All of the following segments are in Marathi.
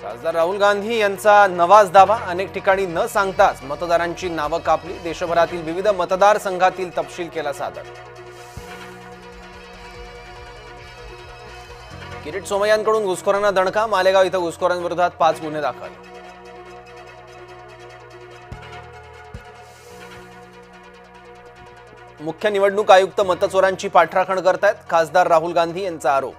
खासदार राहुल गांधी यांचा नवाच दावा, अनेक ठिकाणी न सांगताच मतदारांची नावं कापली, देशभरातील विविध मतदारसंघातील तपशील केला सादर। किरीट सोमय्यांकडून घुसखोरांना दणका, मालेगाव इथं घुसखोरांविरोधात 5 गुन्हे दाखल। मुख्य निवडणूक आयुक्त मतचोरांची पाठराखण करतायत, खासदार राहुल गांधी यांचा आरोप।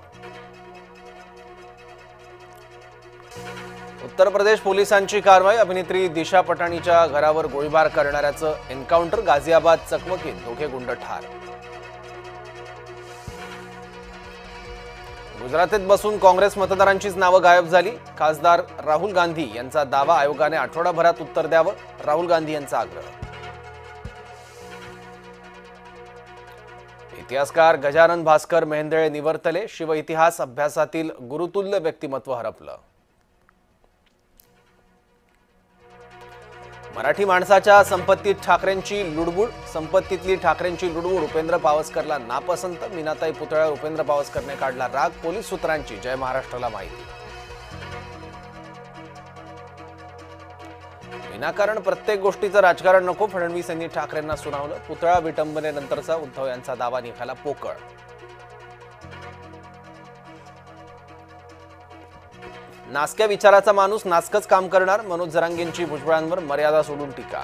उत्तर प्रदेश पोलिसांची कारवाई, अभिनेत्री दिशा पटानीच्या घरावर गोळीबार करणाऱ्याचं एन्काउंटर, गाझियाबाद चकमकीत दोघे गुंड ठार। गुजरातेत बसून काँग्रेस मतदारांचीच नावं गायब झाली, खासदार राहुल गांधी यांचा दावा, आयोगाने आठवडाभरात उत्तर द्यावं, राहुल गांधी यांचा आग्रह। इतिहासकार गजानन भास्कर मेहेंदळे निवर्तले, शिव इतिहास अभ्यासातील गुरुतुल्य व्यक्तिमत्व हरपलं। मराठी माणसाच्या संपत्तीत ठाकरेंची लुडबुड, संपत्तीतली ठाकरेंची लुडबुड उपेंद्र पावसकरला नापसंत, मीनाताई पुतळ्यावर उपेंद्र पावसकरने काढला राग, पोलीस सूत्रांची जय महाराष्ट्राला माहिती। विनाकारण प्रत्येक गोष्टीचं राजकारण नको, फडणवीस यांनी ठाकरेंना सुनावलं, पुतळा विटंबनेनंतरचा उद्धव यांचा दावा निघाला पोकळ। नासक्या विचाराचा माणूस नासकच काम करणार, मनोज जरांगेंची भुजबळांवर मर्यादा सोडून टीका।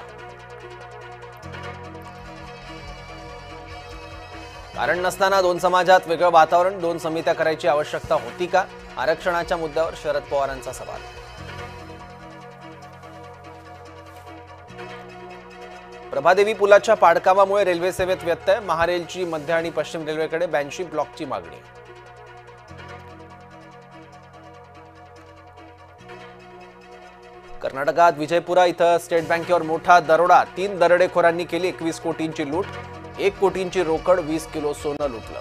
कारण नसताना दोन समाजात वेगळं वातावरण, दोन समित्या करायची आवश्यकता होती का, आरक्षणाच्या मुद्द्यावर शरद पवारांचा सवाल। प्रभादेवी पुलाच्या पाडकामामुळे रेल्वे सेवेत व्यत्यय, महारेलची मध्य आणि पश्चिम रेल्वेकडे 82 ब्लॉकची मागणी। कर्नाटकात विजयपुरा इथं स्टेट बँकेवर मोठा दरोडा, 3 दरोडेखोरांनी केली 21 कोटींची लूट, 1 कोटींची रोकड, 20 किलो सोनं लुटलं।